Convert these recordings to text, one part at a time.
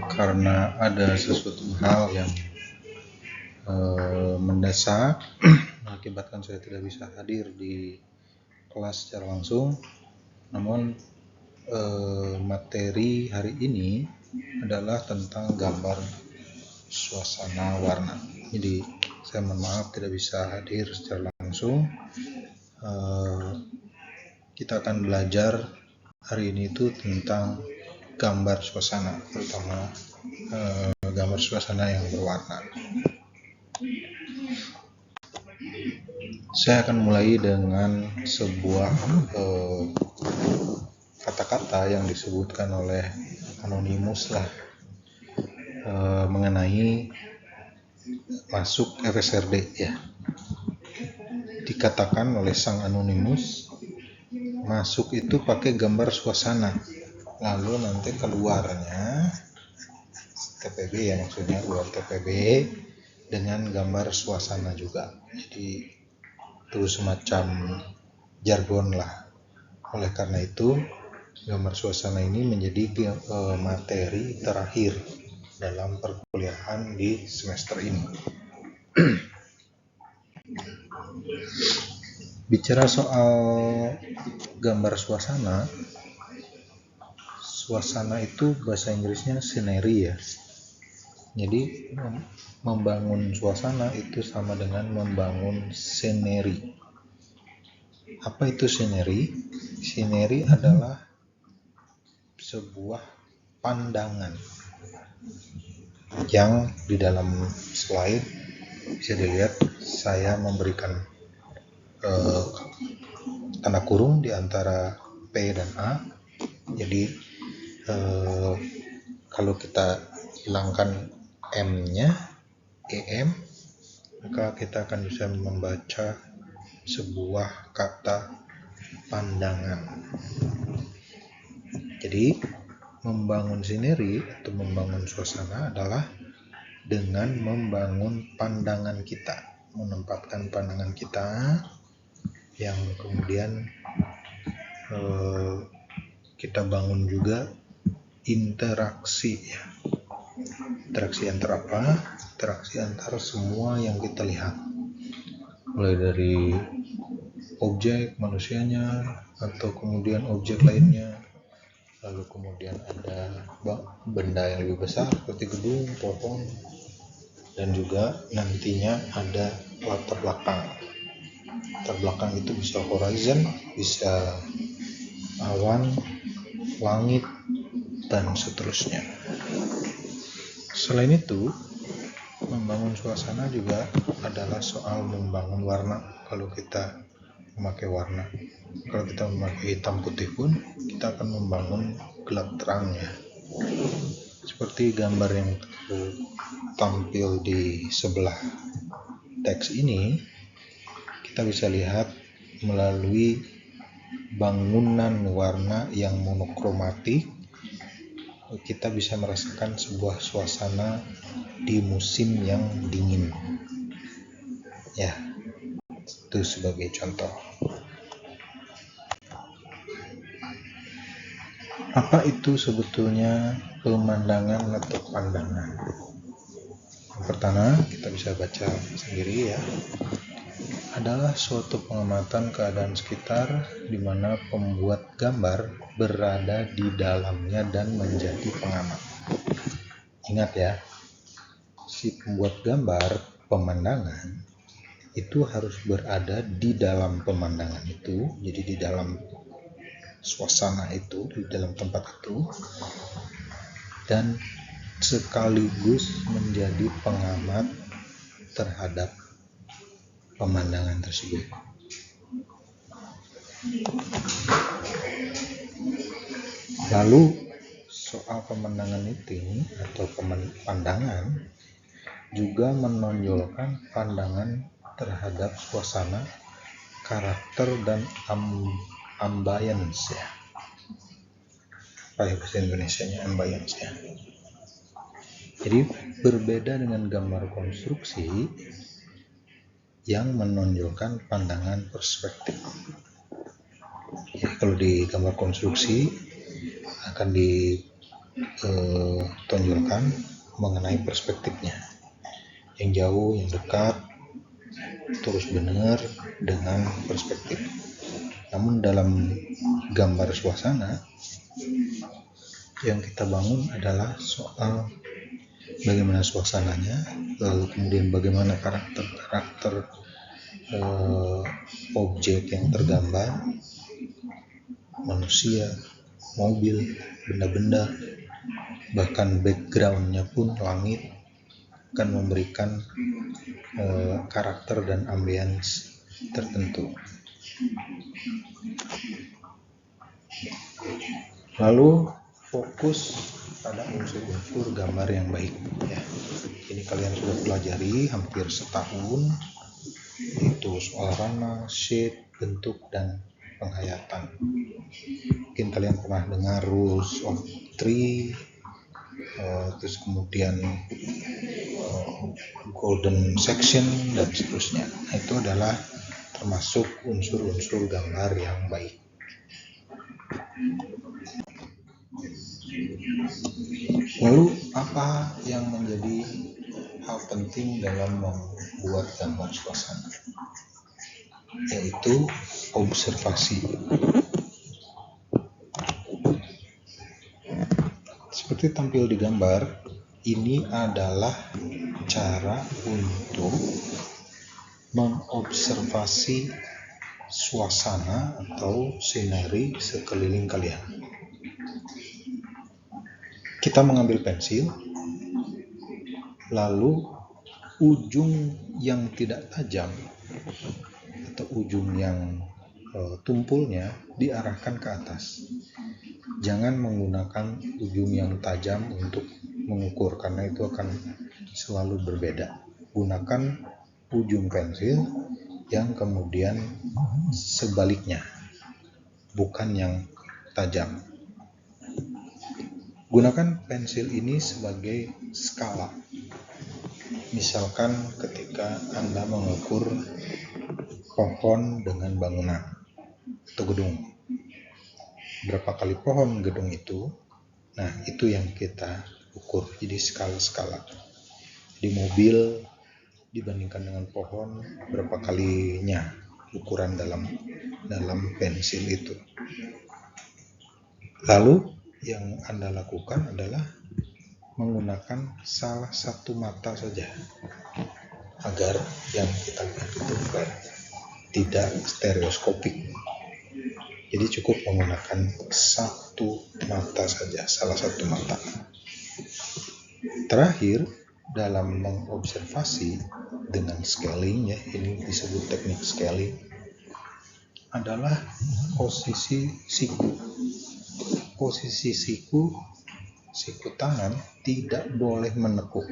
Karena ada sesuatu hal yang mendesak mengakibatkan saya tidak bisa hadir di kelas secara langsung. Namun materi hari ini adalah tentang gambar suasana warna. Jadi saya mohon maaf tidak bisa hadir secara langsung. Kita akan belajar hari ini itu tentang gambar suasana, terutama gambar suasana yang berwarna. Saya akan mulai dengan sebuah kata-kata yang disebutkan oleh Anonymous lah, mengenai masuk FSRD ya. Dikatakan oleh sang Anonymous, masuk itu pakai gambar suasana, lalu nanti keluarnya TPB ya, maksudnya keluar TPB dengan gambar suasana juga. Jadi itu semacam jargon lah. Oleh karena itu gambar suasana ini menjadi materi terakhir dalam perkuliahan di semester ini. Bicara soal gambar suasana, suasana itu bahasa Inggrisnya scenery ya. Jadi membangun suasana itu sama dengan membangun scenery. Apa itu scenery? Scenery adalah sebuah pandangan yang di dalam slide bisa dilihat saya memberikan tanda kurung di antara P dan A. Jadi kalau kita hilangkan M-nya, EM, maka kita akan bisa membaca sebuah kata pandangan. Jadi membangun scenery atau membangun suasana adalah dengan membangun pandangan kita, menempatkan pandangan kita yang kemudian kita bangun juga interaksi ya. Interaksi antara apa? Interaksi antara semua yang kita lihat, mulai dari objek manusianya atau kemudian objek lainnya, lalu kemudian ada benda yang lebih besar seperti gedung, pohon, dan juga nantinya ada latar belakang. Latar belakang itu bisa horizon, bisa awan, langit, dan seterusnya. Selain itu, membangun suasana juga adalah soal membangun warna. Kalau kita memakai warna, kalau kita memakai hitam putih pun, kita akan membangun gelap terangnya. Seperti gambar yang tampil di sebelah teks ini, kita bisa lihat melalui bangunan warna yang monokromatik, kita bisa merasakan sebuah suasana di musim yang dingin. Ya, itu sebagai contoh. Apa itu sebetulnya pemandangan atau pandangan? Yang pertama, kita bisa baca sendiri ya. Adalah suatu pengamatan keadaan sekitar di mana pembuat gambar berada di dalamnya dan menjadi pengamat. Ingat ya, si pembuat gambar pemandangan itu harus berada di dalam pemandangan itu, jadi di dalam suasana itu, di dalam tempat itu, dan sekaligus menjadi pengamat terhadap pemandangan tersebut. Lalu soal pemandangan itu atau pandangan juga menonjolkan pandangan terhadap suasana, karakter, dan ambience ya. Apa ya bahasa Indonesianya ambience ya. Jadi berbeda dengan gambar konstruksi yang menonjolkan pandangan perspektif. Jadi kalau di gambar konstruksi akan ditonjolkan mengenai perspektifnya, yang jauh, yang dekat, terus benar dengan perspektif. Namun dalam gambar suasana yang kita bangun adalah soal bagaimana suasananya, lalu kemudian bagaimana karakter objek yang tergambar, manusia, mobil, benda-benda, bahkan backgroundnya pun langit, akan memberikan karakter dan ambience tertentu. Lalu fokus pada unsur-unsur gambar yang baik, ya. Ini kalian sudah pelajari hampir setahun, itu soal warna, shape, bentuk, dan penghayatan. Mungkin kalian pernah dengar rules of three, terus kemudian golden section, dan seterusnya. Nah, itu adalah termasuk unsur-unsur gambar yang baik. Lalu apa yang menjadi hal penting dalam membuat gambar suasana? Yaitu observasi. Seperti tampil di gambar, ini adalah cara untuk mengobservasi suasana atau scenery sekeliling kalian. Kita mengambil pensil, lalu ujung yang tidak tajam atau ujung yang tumpulnya diarahkan ke atas. Jangan menggunakan ujung yang tajam untuk mengukur, karena itu akan selalu berbeda. Gunakan ujung pensil yang kemudian sebaliknya, bukan yang tajam. Gunakan pensil ini sebagai skala. Misalkan ketika Anda mengukur pohon dengan bangunan atau gedung, berapa kali pohon gedung itu, nah itu yang kita ukur. Jadi skala-skala. Di mobil dibandingkan dengan pohon, berapa kalinya ukuran dalam pensil itu. Lalu yang Anda lakukan adalah menggunakan salah satu mata saja, agar yang kita lihat itu tidak stereoskopik. Jadi cukup menggunakan satu mata saja, salah satu mata. Terakhir, dalam mengobservasi dengan scaling, ya, ini disebut teknik scaling, adalah posisi siku. Posisi siku tangan tidak boleh menekuk,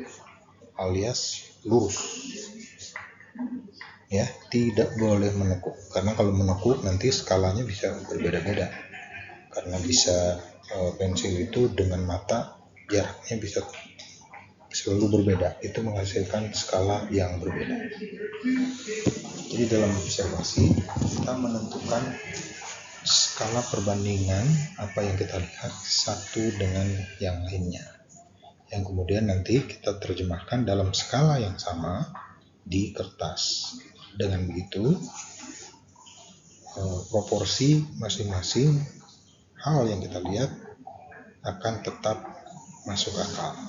alias lurus. Ya, tidak boleh menekuk, karena kalau menekuk nanti skalanya bisa berbeda-beda. Karena bisa pensil itu dengan mata jaraknya bisa selalu berbeda, itu menghasilkan skala yang berbeda. Jadi dalam observasi kita menentukan skala perbandingan apa yang kita lihat satu dengan yang lainnya, yang kemudian nanti kita terjemahkan dalam skala yang sama di kertas. Dengan begitu proporsi masing-masing hal yang kita lihat akan tetap masuk akal,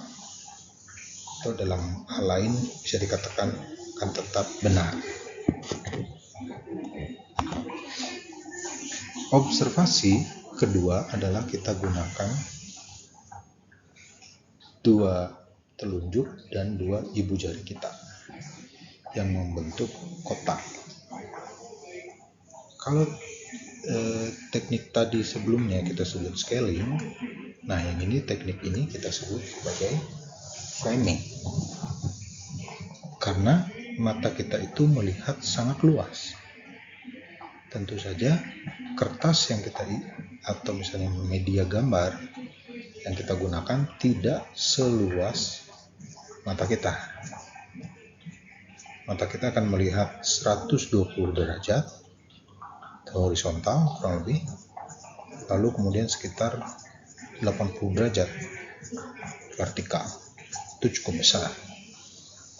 atau dalam hal lain bisa dikatakan akan tetap benar. Observasi kedua adalah kita gunakan dua telunjuk dan dua ibu jari kita yang membentuk kotak. Kalau teknik tadi sebelumnya kita sebut scaling, nah yang ini teknik ini kita sebut sebagai framing. Karena mata kita itu melihat sangat luas. Tentu saja kertas yang kita atau misalnya media gambar yang kita gunakan tidak seluas mata kita. Mata kita akan melihat 120 derajat atau horizontal kurang lebih, lalu kemudian sekitar 80 derajat vertikal. Itu cukup besar.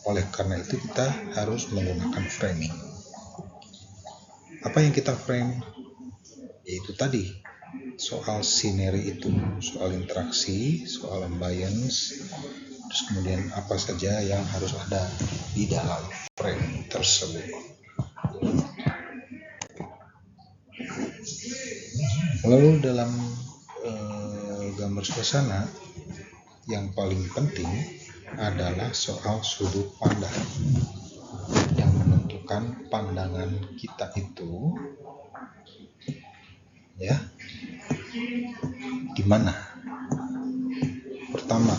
Oleh karena itu kita harus menggunakan framing. Apa yang kita frame? Yaitu tadi soal sineri itu, soal interaksi, soal ambience, terus kemudian apa saja yang harus ada di dalam frame tersebut. Lalu dalam gambar suasana yang paling penting adalah soal sudut pandang yang menentukan pandangan kita itu ya di mana. Pertama,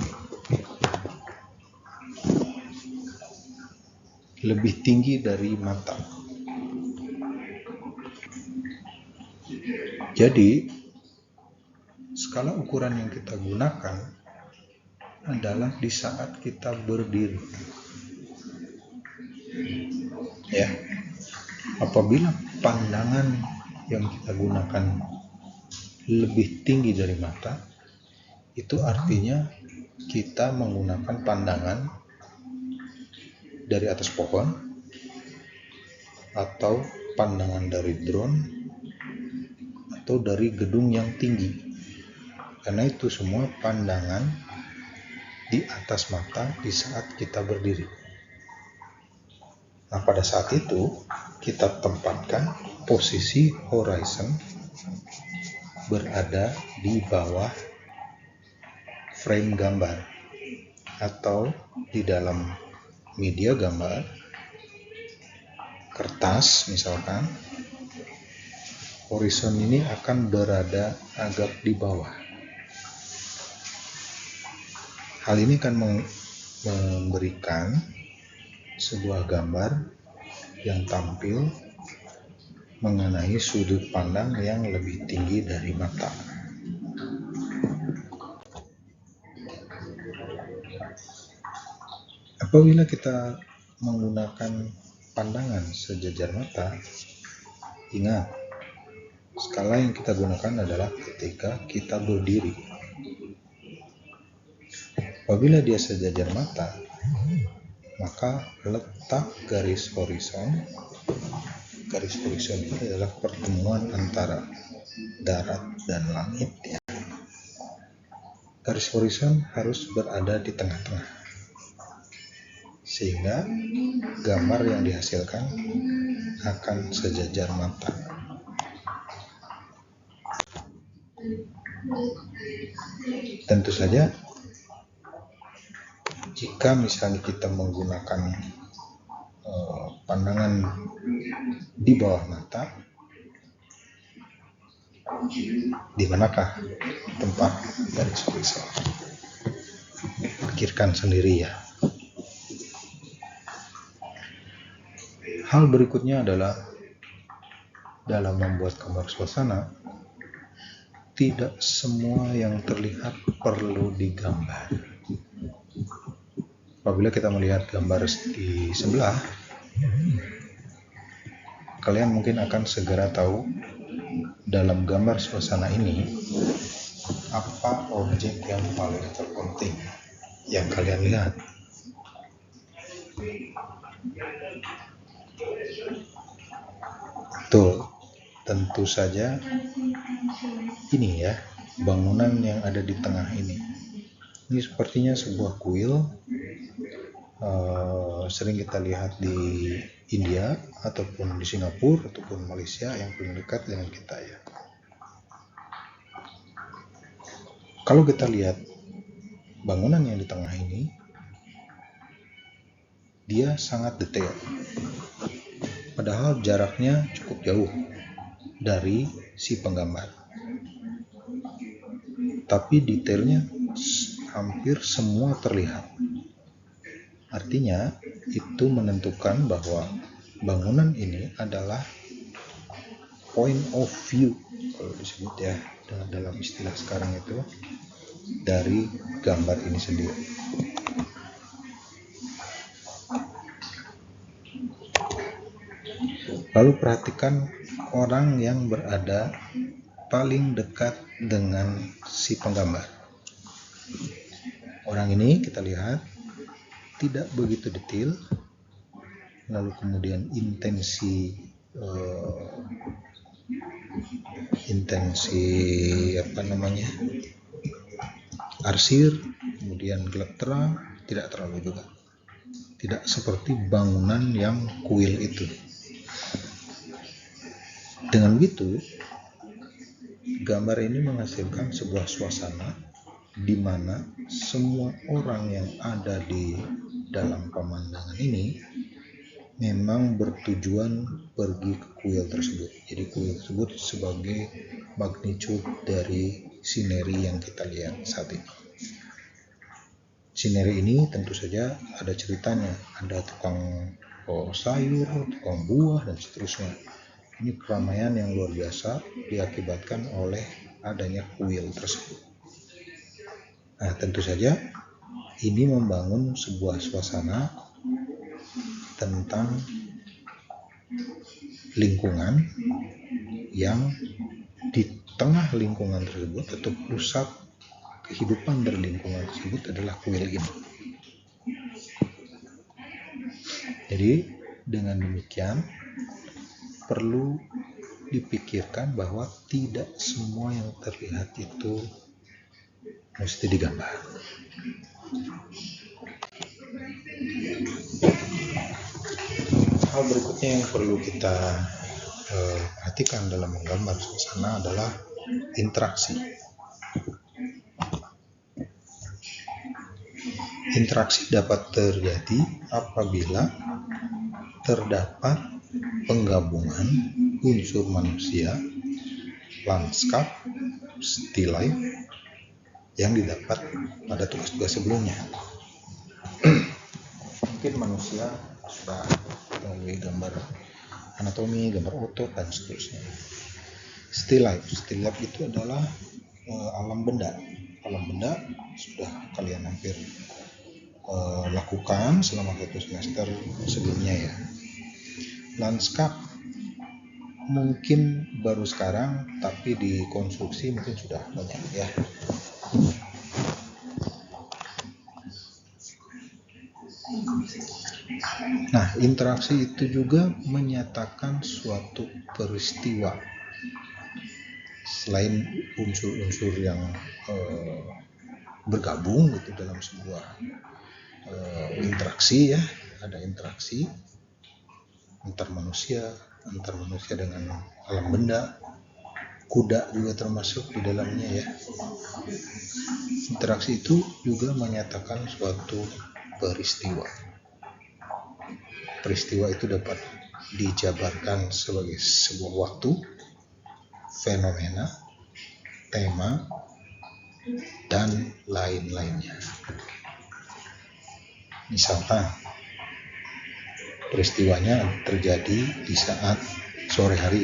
lebih tinggi dari mata. Jadi skala ukuran yang kita gunakan adalah di saat kita berdiri. Ya. Apabila pandangan yang kita gunakan lebih tinggi dari mata, itu artinya kita menggunakan pandangan dari atas pohon atau pandangan dari drone atau dari gedung yang tinggi. Karena itu semua pandangan di atas mata di saat kita berdiri. Nah, pada saat itu kita tempatkan posisi horizon berada di bawah frame gambar atau di dalam media gambar, kertas misalkan, horizon ini akan berada agak di bawah. Hal ini akan memberikan sebuah gambar yang tampil mengenai sudut pandang yang lebih tinggi dari mata. Apabila kita menggunakan pandangan sejajar mata, ingat, skala yang kita gunakan adalah ketika kita berdiri. Apabila dia sejajar mata, maka letak garis horizon ini adalah pertemuan antara darat dan langit ya. Garis horizon harus berada di tengah-tengah sehingga gambar yang dihasilkan akan sejajar mata. Tentu saja jika misalnya kita menggunakan pandangan di bawah mata, di manakah tempat garis horizon? Pikirkan sendiri ya. Hal berikutnya adalah dalam membuat gambar suasana, tidak semua yang terlihat perlu digambar. Apabila kita melihat gambar di sebelah, kalian mungkin akan segera tahu dalam gambar suasana ini apa objek yang paling terpenting yang kalian lihat. Betul, tentu saja ini ya, bangunan yang ada di tengah ini. Ini sepertinya sebuah kuil, sering kita lihat di India ataupun di Singapura ataupun Malaysia yang paling dekat dengan kita ya. Kalau kita lihat bangunan yang di tengah ini, dia sangat detail. Padahal jaraknya cukup jauh dari si penggambar. Tapi detailnya hampir semua terlihat. Artinya itu menentukan bahwa bangunan ini adalah point of view, kalau disebut ya dalam istilah sekarang itu, dari gambar ini sendiri. Lalu perhatikan orang yang berada paling dekat dengan si penggambar. Orang ini kita lihat tidak begitu detail, lalu kemudian intensi arsir, kemudian gelap terang, tidak terlalu juga. Tidak seperti bangunan yang kuil itu. Dengan begitu, gambar ini menghasilkan sebuah suasana di mana semua orang yang ada di dalam pemandangan ini memang bertujuan pergi ke kuil tersebut. Jadi kuil tersebut sebagai magnitude dari sineri yang kita lihat saat ini. Sineri ini tentu saja ada ceritanya, ada tukang sayur, tukang buah, dan seterusnya. Ini keramaian yang luar biasa diakibatkan oleh adanya kuil tersebut. Nah, tentu saja ini membangun sebuah suasana tentang lingkungan yang di tengah lingkungan tersebut atau pusat kehidupan dari lingkungan tersebut adalah kuil ini. Jadi dengan demikian perlu dipikirkan bahwa tidak semua yang terlihat itu mesti digambar. Hal berikutnya yang perlu kita perhatikan dalam menggambar suasana adalah interaksi. Interaksi dapat terjadi apabila terdapat penggabungan unsur manusia, lanskap, still life yang didapat pada tugas-tugas sebelumnya. Mungkin manusia sudah melalui gambar anatomi, gambar otot, dan seterusnya. Still life itu adalah alam benda. Alam benda sudah kalian hampir lakukan selama 1 semester sebelumnya ya. Lanskap mungkin baru sekarang, tapi di konstruksi mungkin sudah banyak ya. Nah, interaksi itu juga menyatakan suatu peristiwa. Selain unsur-unsur yang bergabung gitu dalam sebuah interaksi ya, ada interaksi antar manusia dengan alam benda, kuda juga termasuk di dalamnya ya. Interaksi itu juga menyatakan suatu peristiwa. Peristiwa itu dapat dijabarkan sebagai sebuah waktu, fenomena, tema, dan lain-lainnya. Misalkan peristiwanya terjadi di saat sore hari,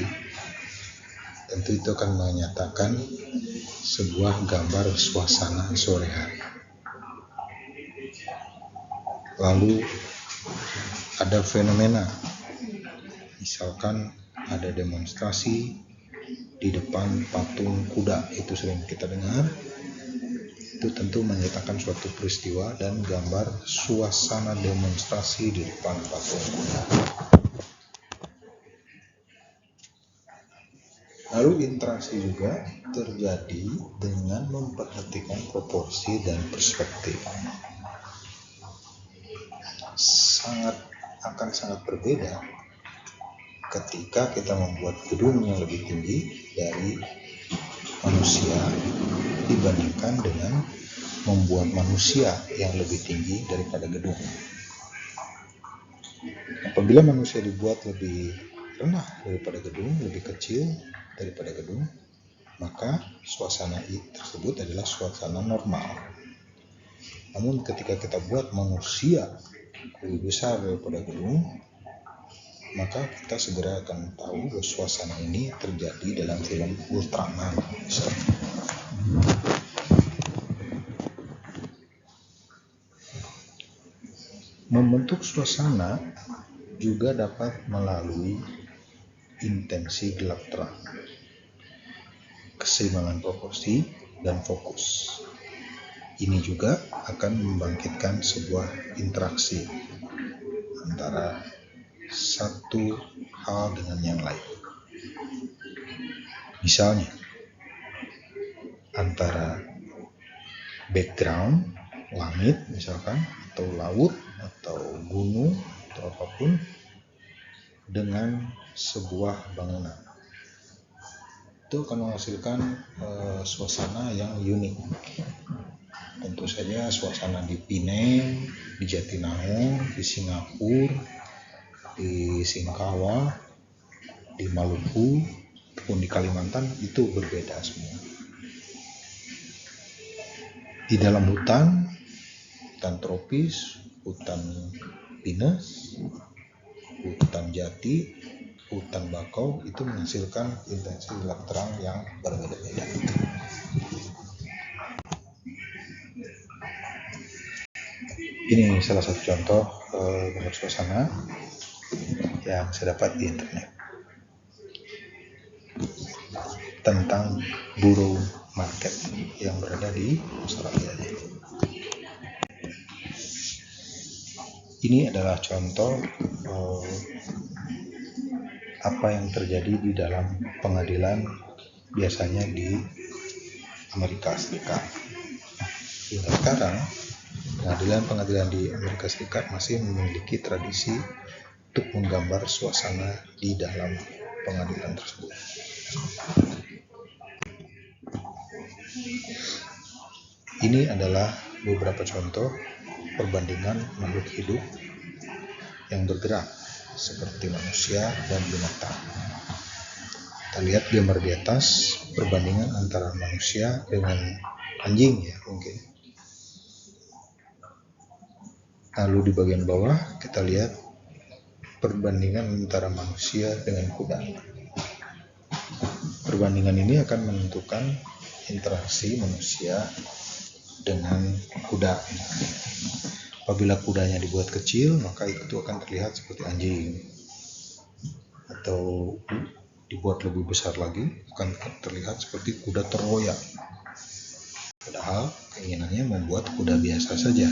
tentu itu akan menyatakan sebuah gambar suasana sore hari. Lalu ada fenomena, misalkan ada demonstrasi di depan patung kuda, itu sering kita dengar. Itu tentu menyatakan suatu peristiwa dan gambar suasana demonstrasi di depan patung kuda. Lalu interaksi juga terjadi dengan memperhatikan proporsi dan perspektif. Sangat berbeda ketika kita membuat gedung yang lebih tinggi dari manusia dibandingkan dengan membuat manusia yang lebih tinggi daripada gedung. Apabila manusia dibuat lebih rendah daripada gedung, lebih kecil daripada gedung, maka suasana tersebut adalah suasana normal. Namun ketika kita buat manusia lebih besar daripada gedung, maka kita segera akan tahu bahwa suasana ini terjadi dalam film Ultraman. Membentuk suasana juga dapat melalui intensi gelap terang, keseimbangan proporsi, dan fokus. Ini juga akan membangkitkan sebuah interaksi antara satu hal dengan yang lain. Misalnya, antara background, langit misalkan, atau laut, atau gunung, atau apapun, dengan sebuah bangunan. Itu akan menghasilkan suasana yang unik. Tentu saja suasana di Pineng, di Jatinangor, di Singapura, di Singkawa, di Maluku, ataupun di Kalimantan itu berbeda semua. Di dalam hutan tropis, hutan pinus, hutan jati, hutan bakau itu menghasilkan intensi gelap terang yang berbeda-beda. Ini salah satu contoh gambar suasana yang saya dapat di internet tentang burung market yang berada di Australia. Ini adalah contoh apa yang terjadi di dalam pengadilan biasanya di Amerika Serikat. Hingga sekarang pengadilan di Amerika Serikat masih memiliki tradisi untuk menggambar suasana di dalam pengadilan tersebut. Ini adalah beberapa contoh perbandingan makhluk hidup yang bergerak seperti manusia dan binatang. Kita lihat gambar di atas perbandingan antara manusia dengan anjing ya mungkin. Lalu di bagian bawah kita lihat perbandingan antara manusia dengan kuda. Perbandingan ini akan menentukan interaksi manusia dengan kuda. Apabila kudanya dibuat kecil, maka itu akan terlihat seperti anjing. Atau dibuat lebih besar lagi, akan terlihat seperti kuda Troya. Padahal keinginannya membuat kuda biasa saja,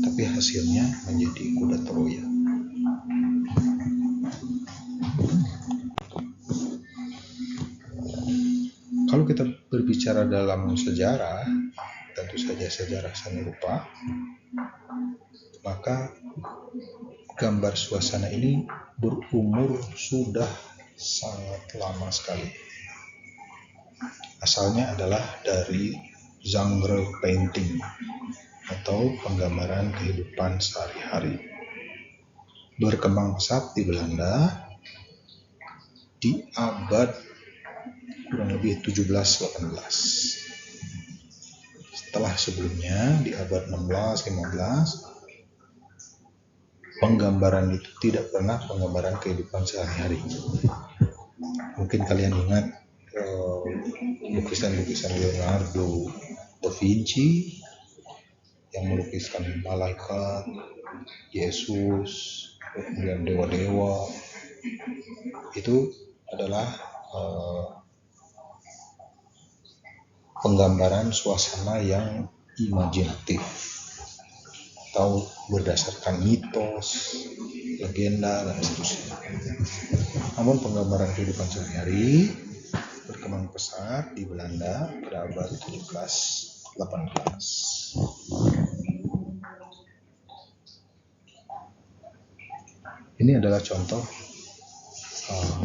tapi hasilnya menjadi kuda Troya. Kalau kita berbicara dalam sejarah, tentu saja sejarah seni rupa, maka gambar suasana ini berumur sudah sangat lama sekali. Asalnya adalah dari genre painting atau penggambaran kehidupan sehari-hari. Berkembang pesat di Belanda di abad kurang lebih 17-18. Setelah sebelumnya di abad 16-15 penggambaran itu tidak pernah penggambaran kehidupan sehari-hari. Mungkin kalian ingat lukisan-lukisan Leonardo da Vinci yang melukiskan malaikat, Yesus, kemudian dewa-dewa. Itu adalah penggambaran suasana yang imajinatif atau berdasarkan mitos, legenda, dan seterusnya. Namun penggambaran kehidupan sehari-hari berkembang pesat di Belanda pada abad 17-18. Ini adalah contoh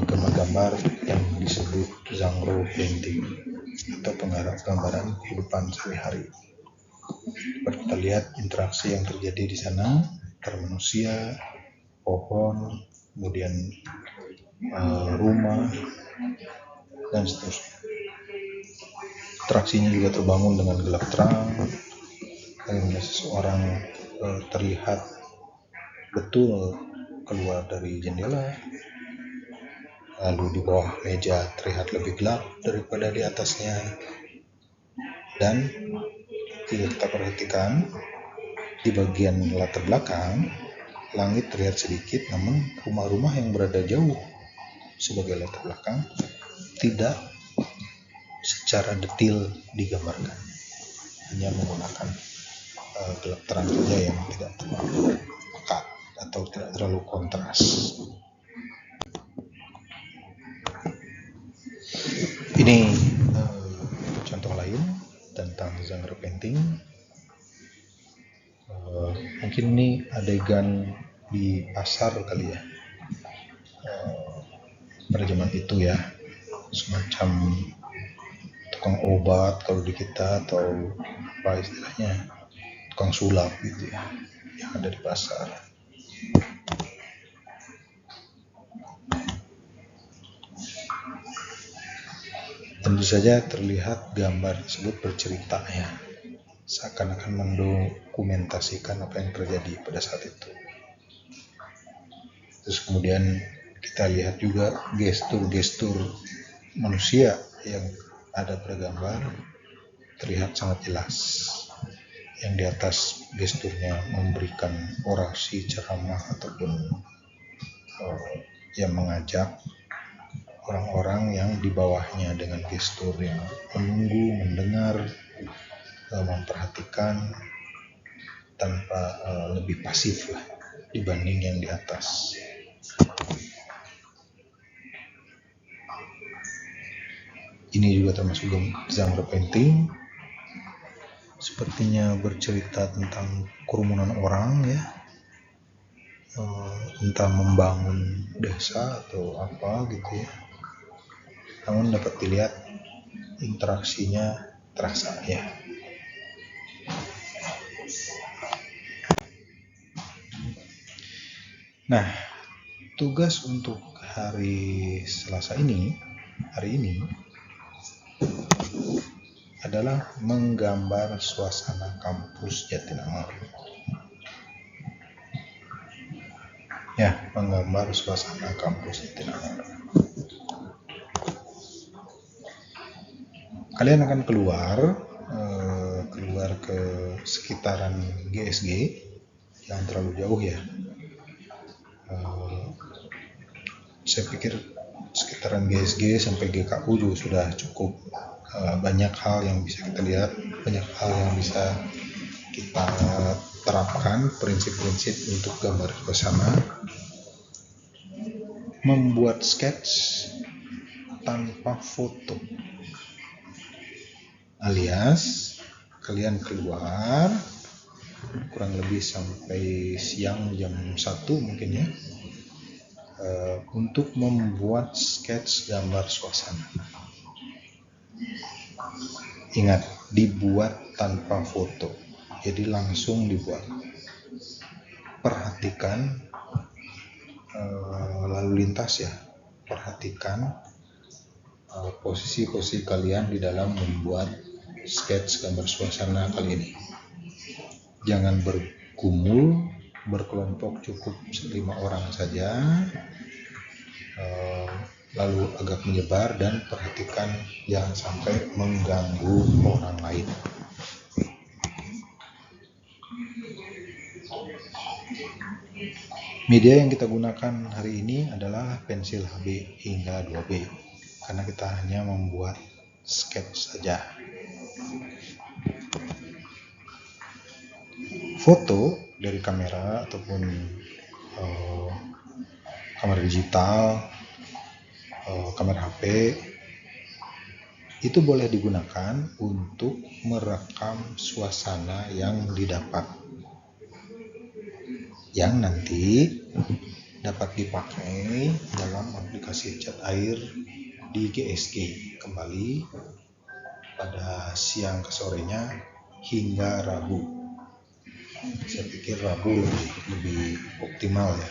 gambar-gambar yang disebut genre painting atau penggambaran kehidupan sehari-hari. Dapat kita lihat interaksi yang terjadi di sana antara manusia, pohon, kemudian rumah, dan seterusnya. Interaksinya juga terbangun dengan gelap terang, karena seseorang terlihat betul keluar dari jendela, lalu di bawah meja terlihat lebih gelap daripada di atasnya, dan jika kita perhatikan di bagian latar belakang langit terlihat sedikit, namun rumah-rumah yang berada jauh sebagai latar belakang tidak secara detail digambarkan, hanya menggunakan gelap terang saja yang tidak terlalu pekat atau tidak terlalu kontras. Ini contoh lain tentang genre painting. Mungkin ini adegan di pasar kali ya, pada zaman itu ya, semacam tukang obat kalau di kita, atau apa istilahnya, tukang sulap gitu ya, yang ada di pasar. Tentu saja terlihat gambar tersebut bercerita ya, seakan-akan mendokumentasikan apa yang terjadi pada saat itu. Terus kemudian kita lihat juga gestur-gestur manusia yang ada pada gambar terlihat sangat jelas. Yang di atas gesturnya memberikan orasi, ceramah, ataupun yang mengajak orang-orang yang di bawahnya dengan gestur yang menunggu, mendengar, memperhatikan tanpa lebih pasif lah dibanding yang di atas. Ini juga termasuk genre painting, sepertinya bercerita tentang kerumunan orang ya, entah membangun desa atau apa gitu ya. Namun dapat dilihat interaksinya terasa ya. Nah, tugas untuk hari Selasa ini, hari ini adalah menggambar suasana kampus Jatinangor. Ya, menggambar suasana kampus Jatinangor. Kalian akan keluar ke sekitaran GSG, jangan terlalu jauh ya. Saya pikir sekitaran GSG sampai GKU juga sudah cukup banyak hal yang bisa kita lihat, banyak hal yang bisa kita terapkan, prinsip-prinsip untuk gambar suasana. Membuat sketch tanpa foto, alias kalian keluar kurang lebih sampai siang jam 1 mungkin ya, untuk membuat sketch gambar suasana. Ingat, dibuat tanpa foto, jadi langsung dibuat. Perhatikan lalu lintas ya, perhatikan posisi-posisi kalian di dalam membuat sketch gambar suasana kali ini. Jangan bergumul, berkelompok cukup 5 orang saja, lalu agak menyebar, dan perhatikan jangan sampai mengganggu orang lain. Media yang kita gunakan hari ini adalah pensil HB hingga 2B, karena kita hanya membuat sketch saja. Foto dari kamera ataupun kamera digital, kamera HP, itu boleh digunakan untuk merekam suasana yang didapat, yang nanti dapat dipakai dalam aplikasi cat air di GSG kembali pada siang ke sorenya hingga Rabu. Saya pikir Rabu lebih optimal ya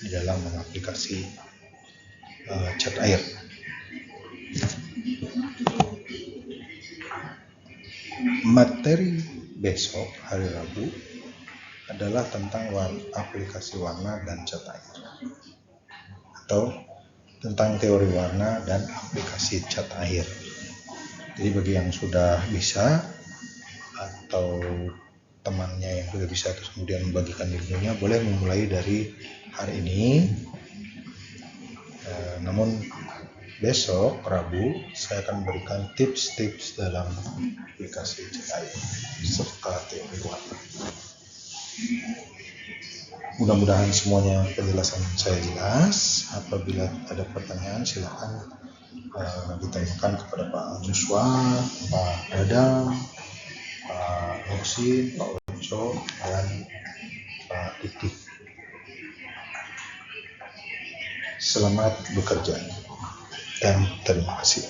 di dalam aplikasi cat air. Materi besok hari Rabu adalah tentang aplikasi warna dan cat air, atau tentang teori warna dan aplikasi cat air. Jadi bagi yang sudah bisa atau temannya yang sudah bisa terus kemudian membagikan ilmunya, boleh memulai dari hari ini. Namun besok Rabu saya akan berikan tips-tips dalam aplikasi CI serta teori warna. Mudah-mudahan semuanya penjelasan saya jelas. Apabila ada pertanyaan silakan ditanyakan kepada Pak Joshua, Pak Dadang, Pak Muhsin, Pak Ojo, dan Pak Diki. Selamat bekerja dan terima kasih.